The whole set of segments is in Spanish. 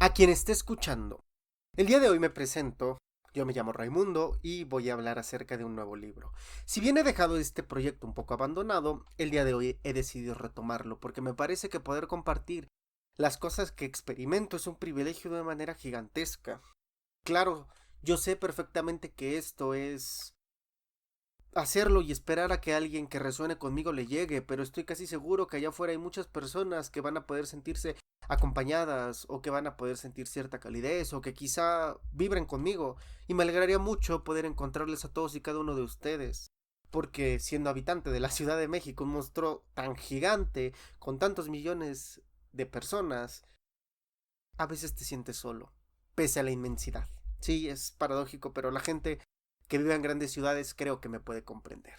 A quien esté escuchando, el día de hoy me presento, yo me llamo Raimundo y voy a hablar acerca de un nuevo libro. Si bien he dejado este proyecto un poco abandonado, el día de hoy he decidido retomarlo porque me parece que poder compartir las cosas que experimento es un privilegio de manera gigantesca. Claro, yo sé perfectamente que esto es hacerlo y esperar a que alguien que resuene conmigo le llegue, pero estoy casi seguro que allá afuera hay muchas personas que van a poder sentirse acompañadas o que van a poder sentir cierta calidez o que quizá vibren conmigo y me alegraría mucho poder encontrarles a todos y cada uno de ustedes. Porque siendo habitante de la Ciudad de México, un monstruo tan gigante, con tantos millones de personas, a veces te sientes solo, pese a la inmensidad. Sí, es paradójico, pero la gente que vive en grandes ciudades creo que me puede comprender.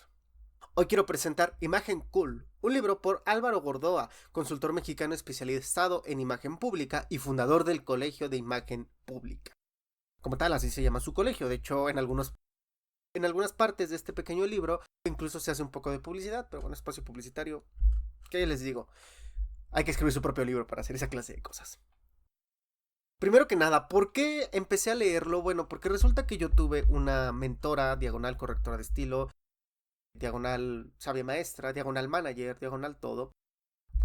Hoy quiero presentar Imagen Cool, un libro por Álvaro Gordoa, consultor mexicano especializado en imagen pública y fundador del Colegio de Imagen Pública. Como tal, así se llama su colegio. De hecho, en algunas partes de este pequeño libro incluso se hace un poco de publicidad, pero bueno, espacio publicitario, ¿qué les digo? Hay que escribir su propio libro para hacer esa clase de cosas. Primero que nada, ¿por qué empecé a leerlo? Bueno, porque resulta que yo tuve una mentora, diagonal correctora de estilo, diagonal sabia maestra, diagonal manager, diagonal todo,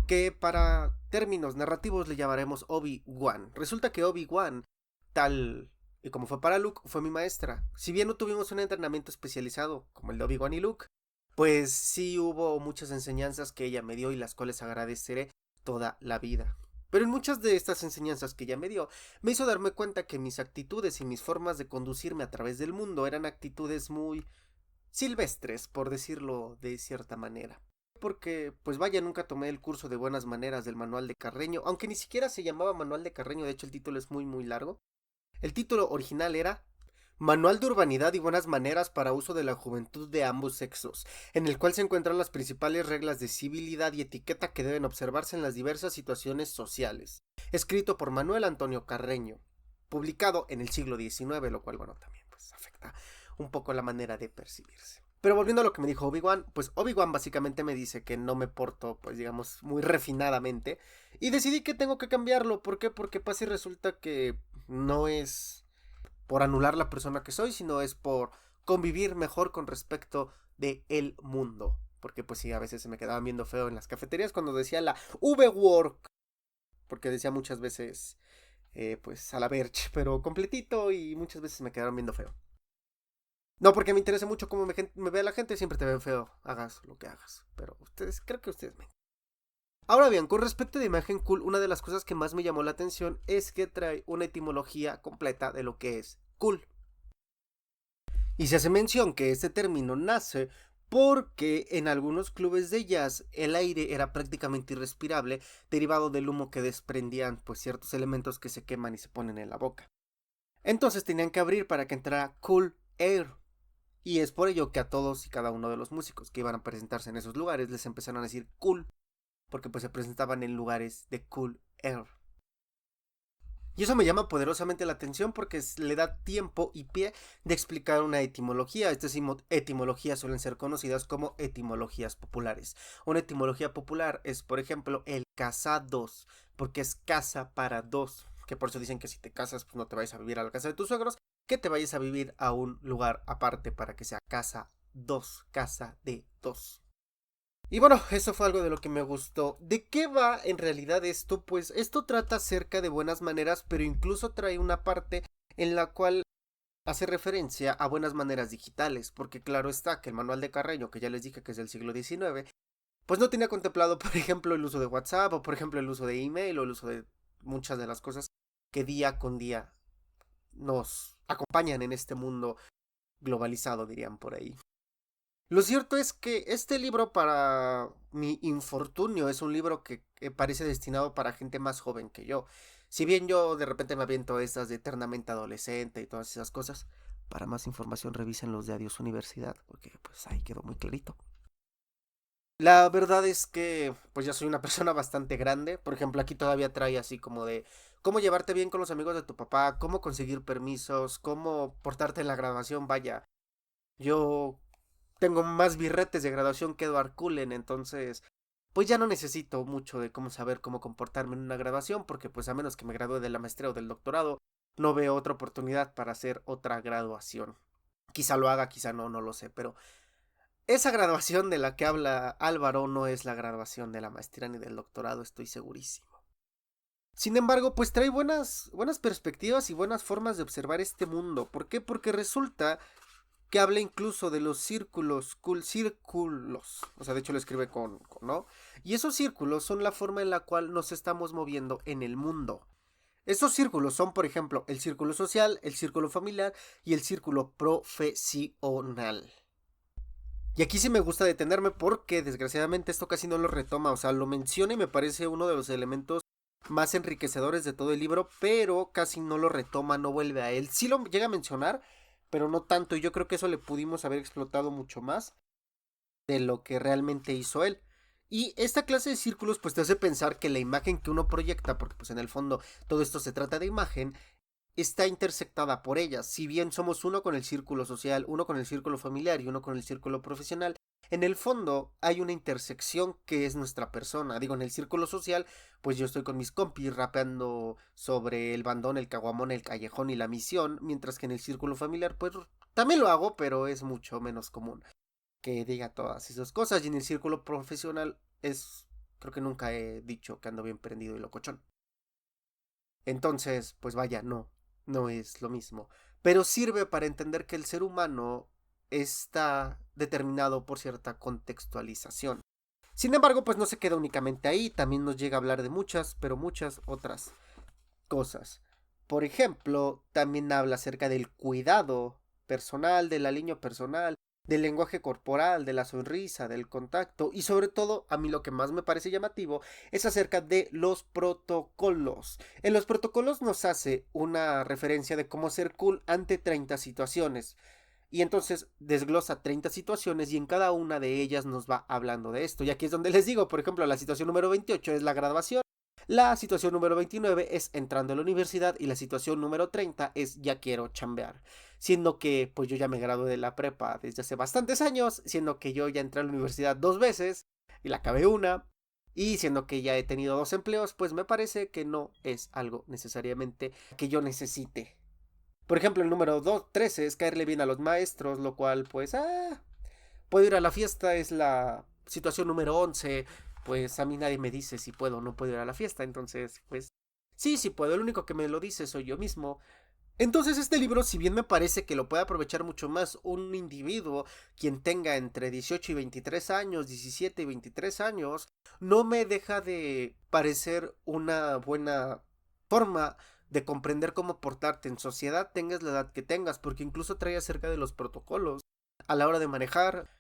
que para términos narrativos le llamaremos Obi-Wan. Resulta que Obi-Wan, tal y como fue para Luke, fue mi maestra. Si bien no tuvimos un entrenamiento especializado como el de Obi-Wan y Luke, pues sí hubo muchas enseñanzas que ella me dio y las cuales agradeceré toda la vida. Pero en muchas de estas enseñanzas que ella me dio, me hizo darme cuenta que mis actitudes y mis formas de conducirme a través del mundo eran actitudes muy silvestres, por decirlo de cierta manera. Porque, pues vaya, nunca tomé el curso de buenas maneras del manual de Carreño, aunque ni siquiera se llamaba manual de Carreño, de hecho el título es muy muy largo. El título original era Manual de Urbanidad y Buenas Maneras para Uso de la Juventud de ambos sexos, en el cual se encuentran las principales reglas de civilidad y etiqueta que deben observarse en las diversas situaciones sociales. Escrito por Manuel Antonio Carreño, publicado en el siglo XIX, lo cual, bueno, también pues afecta un poco la manera de percibirse. Pero volviendo a lo que me dijo Obi-Wan, pues Obi-Wan básicamente me dice que no me porto, pues digamos, muy refinadamente. Y decidí que tengo que cambiarlo. ¿Por qué? Porque pasa y resulta que no es por anular la persona que soy, sino es por convivir mejor con respecto de el mundo. Porque pues sí, a veces se me quedaban viendo feo en las cafeterías cuando decía la V-Work. Porque decía muchas veces, pues a la verge, pero completito y muchas veces me quedaron viendo feo. No porque me interese mucho cómo me ve la gente, siempre te ven feo, hagas lo que hagas. Pero ustedes, creo que ustedes me... Ahora bien, con respecto de imagen cool, una de las cosas que más me llamó la atención es que trae una etimología completa de lo que es cool. Y se hace mención que este término nace porque en algunos clubes de jazz el aire era prácticamente irrespirable derivado del humo que desprendían pues ciertos elementos que se queman y se ponen en la boca. Entonces tenían que abrir para que entrara cool air. Y es por ello que a todos y cada uno de los músicos que iban a presentarse en esos lugares les empezaron a decir cool, porque pues se presentaban en lugares de cool air. Y eso me llama poderosamente la atención porque le da tiempo y pie de explicar una etimología. Estas etimologías suelen ser conocidas como etimologías populares. Una etimología popular es, por ejemplo, el casados, porque es casa para dos. Que por eso dicen que si te casas, pues no te vayas a vivir a la casa de tus suegros, que te vayas a vivir a un lugar aparte para que sea casa de dos. Y bueno, eso fue algo de lo que me gustó. ¿De qué va en realidad esto? Pues esto trata acerca de buenas maneras, pero incluso trae una parte en la cual hace referencia a buenas maneras digitales, porque claro está que el manual de Carreño, que ya les dije que es del siglo XIX, pues no tenía contemplado, por ejemplo, el uso de WhatsApp, o por ejemplo el uso de email, o el uso de muchas de las cosas que día con día nos acompañan en este mundo globalizado, dirían por ahí. Lo cierto es que este libro, para mi infortunio, es un libro que parece destinado para gente más joven que yo. Si bien yo de repente me aviento estas de eternamente adolescente y todas esas cosas, para más información revisen los de Adiós Universidad, porque pues ahí quedó muy clarito. La verdad es que pues ya soy una persona bastante grande. Por ejemplo, aquí todavía trae así como de cómo llevarte bien con los amigos de tu papá, cómo conseguir permisos, cómo portarte en la graduación. Vaya, yo tengo más birretes de graduación que Edward Cullen, entonces pues ya no necesito mucho de cómo saber cómo comportarme en una graduación, porque pues a menos que me gradúe de la maestría o del doctorado, no veo otra oportunidad para hacer otra graduación. Quizá lo haga, quizá no, no lo sé, pero esa graduación de la que habla Álvaro no es la graduación de la maestría ni del doctorado, estoy segurísimo. Sin embargo, pues trae buenas perspectivas y buenas formas de observar este mundo. ¿Por qué? Porque resulta que habla incluso de los círculos. O sea, de hecho lo escribe con ¿no? Y esos círculos son la forma en la cual nos estamos moviendo en el mundo. Estos círculos son, por ejemplo, el círculo social, el círculo familiar y el círculo profesional. Y aquí sí me gusta detenerme porque desgraciadamente esto casi no lo retoma, o sea, lo menciona y me parece uno de los elementos más enriquecedores de todo el libro, pero casi no lo retoma, no vuelve a él. Sí lo llega a mencionar, pero no tanto, y yo creo que eso le pudimos haber explotado mucho más de lo que realmente hizo él. Y esta clase de círculos pues te hace pensar que la imagen que uno proyecta, porque pues en el fondo todo esto se trata de imagen, está intersectada por ellas. Si bien somos uno con el círculo social, uno con el círculo familiar y uno con el círculo profesional, en el fondo hay una intersección que es nuestra persona. Digo, en el círculo social, pues yo estoy con mis compis rapeando sobre el bandón, el caguamón, el callejón y la misión, mientras que en el círculo familiar, pues también lo hago, pero es mucho menos común que diga todas esas cosas. Y en el círculo profesional creo que nunca he dicho que ando bien prendido y locochón. Entonces, pues vaya, no es lo mismo. Pero sirve para entender que el ser humano está determinado por cierta contextualización. Sin embargo, pues no se queda únicamente ahí, también nos llega a hablar de muchas, pero muchas otras cosas. Por ejemplo, también habla acerca del cuidado personal, del aliño personal, del lenguaje corporal, de la sonrisa, del contacto y sobre todo, a mí lo que más me parece llamativo es acerca de los protocolos. En los protocolos nos hace una referencia de cómo ser cool ante 30 situaciones. Y entonces desglosa 30 situaciones y en cada una de ellas nos va hablando de esto. Y aquí es donde les digo, por ejemplo, la situación número 28 es la graduación. La situación número 29 es entrando a la universidad y la situación número 30 es ya quiero chambear. Siendo que pues yo ya me gradué de la prepa desde hace bastantes años, siendo que yo ya entré a la universidad 2 veces y la acabé una. Y siendo que ya he tenido 2 empleos, pues me parece que no es algo necesariamente que yo necesite. Por ejemplo, el número 13 es caerle bien a los maestros, lo cual pues puedo ir a la fiesta, es la situación número 11. Pues a mí nadie me dice si puedo o no puedo ir a la fiesta, entonces pues sí puedo, el único que me lo dice soy yo mismo. Entonces este libro, si bien me parece que lo puede aprovechar mucho más un individuo quien tenga entre 18 y 23 años, 17 y 23 años, no me deja de parecer una buena forma de comprender cómo portarte en sociedad, tengas la edad que tengas, porque incluso trae acerca de los protocolos a la hora de manejar,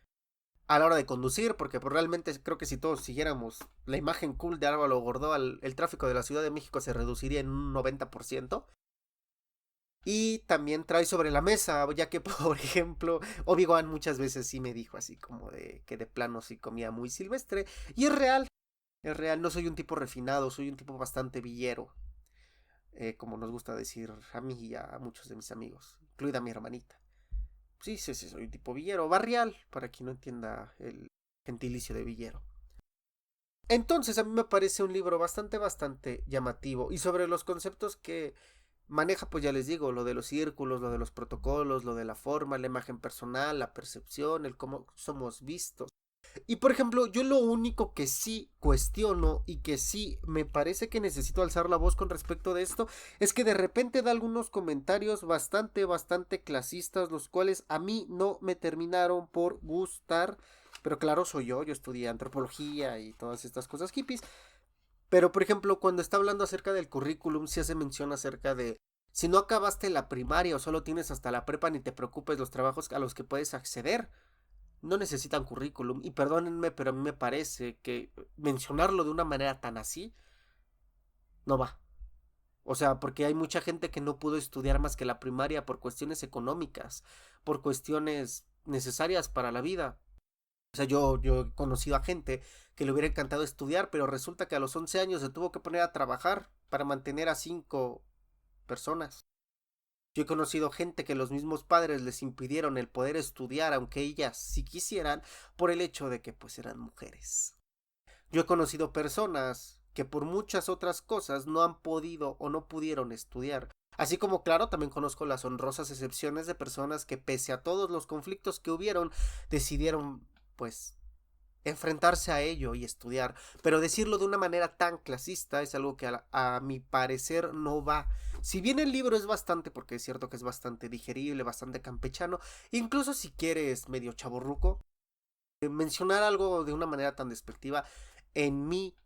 a la hora de conducir, porque pues, realmente creo que si todos siguiéramos la imagen cool de Álvaro Gordoa, el tráfico de la Ciudad de México se reduciría en un 90%. Y también trae sobre la mesa, ya que por ejemplo, Obi-Wan muchas veces sí me dijo así como de que de plano sí comía muy silvestre. Y es real, no soy un tipo refinado, soy un tipo bastante villero, como nos gusta decir a mí y a muchos de mis amigos, incluida mi hermanita. Sí, soy un tipo villero, barrial, para quien no entienda el gentilicio de villero. Entonces a mí me parece un libro bastante llamativo y sobre los conceptos que maneja, pues ya les digo, lo de los círculos, lo de los protocolos, lo de la forma, la imagen personal, la percepción, el cómo somos vistos. Y por ejemplo, yo lo único que sí cuestiono y que sí me parece que necesito alzar la voz con respecto de esto es que de repente da algunos comentarios bastante clasistas, los cuales a mí no me terminaron por gustar. Pero claro, soy yo estudié antropología y todas estas cosas hippies. Pero, por ejemplo, cuando está hablando acerca del currículum, sí hace mención acerca de si no acabaste la primaria o solo tienes hasta la prepa, ni te preocupes, los trabajos a los que puedes acceder no necesitan currículum. Y perdónenme, pero a mí me parece que mencionarlo de una manera tan así no va. O sea, porque hay mucha gente que no pudo estudiar más que la primaria por cuestiones económicas, por cuestiones necesarias para la vida. O sea, yo he conocido a gente que le hubiera encantado estudiar, pero resulta que a los 11 años se tuvo que poner a trabajar para mantener a 5 personas. Yo he conocido gente que los mismos padres les impidieron el poder estudiar, aunque ellas sí quisieran, por el hecho de que pues eran mujeres. Yo he conocido personas que por muchas otras cosas no han podido o no pudieron estudiar. Así como, claro, también conozco las honrosas excepciones de personas que pese a todos los conflictos que hubieron, decidieron, pues, enfrentarse a ello y estudiar. Pero decirlo de una manera tan clasista es algo que a mi parecer no va. Si bien el libro es bastante, porque es cierto que es bastante digerible, bastante campechano, incluso si quieres medio chaborruco, mencionar algo de una manera tan despectiva, en mi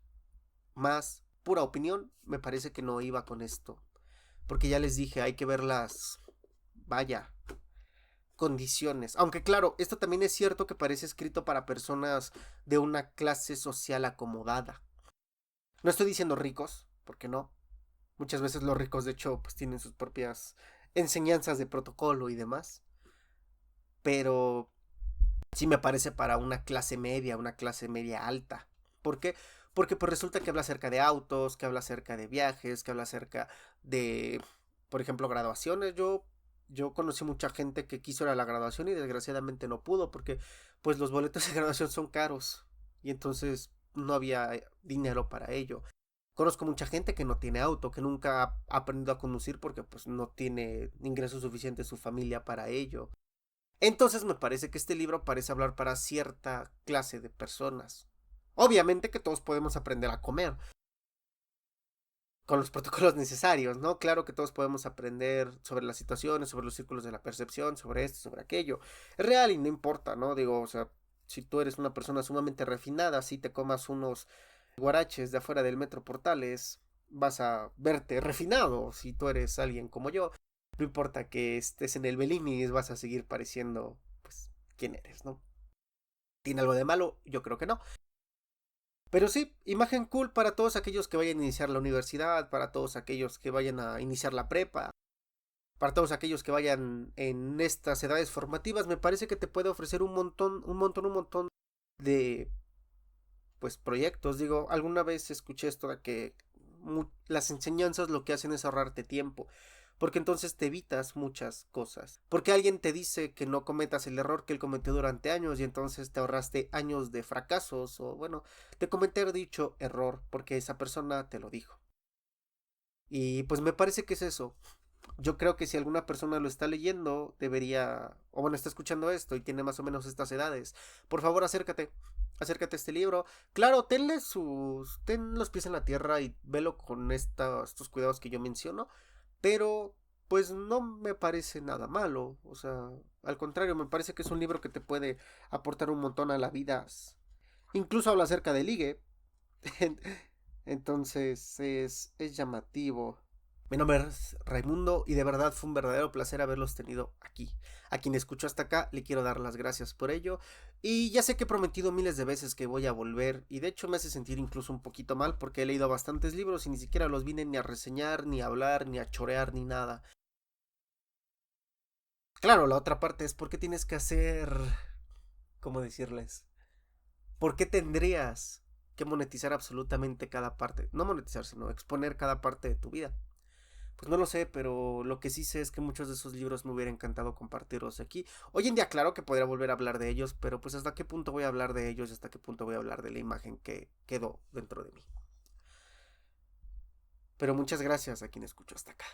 más pura opinión, me parece que no iba con esto. Porque ya les dije, hay que ver las, vaya, condiciones. Aunque claro, esto también es cierto que parece escrito para personas de una clase social acomodada. No estoy diciendo ricos, porque no. Muchas veces los ricos de hecho pues tienen sus propias enseñanzas de protocolo y demás. Pero sí me parece para una clase media alta. ¿Por qué? Porque pues resulta que habla acerca de autos, que habla acerca de viajes, que habla acerca de, por ejemplo, graduaciones. Yo conocí mucha gente que quiso ir a la graduación y desgraciadamente no pudo porque pues los boletos de graduación son caros y entonces no había dinero para ello. Conozco mucha gente que no tiene auto, que nunca ha aprendido a conducir porque pues no tiene ingresos suficientes su familia para ello. Entonces me parece que este libro parece hablar para cierta clase de personas. Obviamente que todos podemos aprender a comer con los protocolos necesarios, ¿no? Claro que todos podemos aprender sobre las situaciones, sobre los círculos de la percepción, sobre esto, sobre aquello. Es real y no importa, ¿no? Digo, o sea, si tú eres una persona sumamente refinada, si te comas unos guaraches de afuera del metro Portales, vas a verte refinado. Si tú eres alguien como yo, no importa que estés en el Bellini, vas a seguir pareciendo, pues, quién eres, ¿no? ¿Tiene algo de malo? Yo creo que no. Pero sí, imagen cool para todos aquellos que vayan a iniciar la universidad, para todos aquellos que vayan a iniciar la prepa, para todos aquellos que vayan en estas edades formativas, me parece que te puede ofrecer un montón de pues proyectos. Digo, alguna vez escuché esto de que las enseñanzas lo que hacen es ahorrarte tiempo, porque entonces te evitas muchas cosas. Porque alguien te dice que no cometas el error que él cometió durante años y entonces te ahorraste años de fracasos o bueno, de cometer dicho error porque esa persona te lo dijo. Y pues me parece que es eso. Yo creo que si alguna persona lo está leyendo, debería, o bueno, está escuchando esto y tiene más o menos estas edades, por favor acércate a este libro. Claro, ten los pies en la tierra y velo con estos cuidados que yo menciono, pero pues no me parece nada malo, o sea, al contrario, me parece que es un libro que te puede aportar un montón a la vida. Incluso habla acerca de ligue, entonces es llamativo. Mi nombre es Raimundo y de verdad fue un verdadero placer haberlos tenido aquí. A quien escuchó hasta acá le quiero dar las gracias por ello. Y ya sé que he prometido miles de veces que voy a volver y de hecho me hace sentir incluso un poquito mal porque he leído bastantes libros y ni siquiera los vine ni a reseñar, ni a hablar, ni a chorear, ni nada. Claro, la otra parte es por qué tienes que hacer... ¿Cómo decirles? ¿Por qué tendrías que monetizar absolutamente cada parte? No monetizar, sino exponer cada parte de tu vida. Pues no lo sé, pero lo que sí sé es que muchos de esos libros me hubiera encantado compartirlos aquí. Hoy en día, claro que podría volver a hablar de ellos, pero pues hasta qué punto voy a hablar de ellos, hasta qué punto voy a hablar de la imagen que quedó dentro de mí. Pero muchas gracias a quien escuchó hasta acá.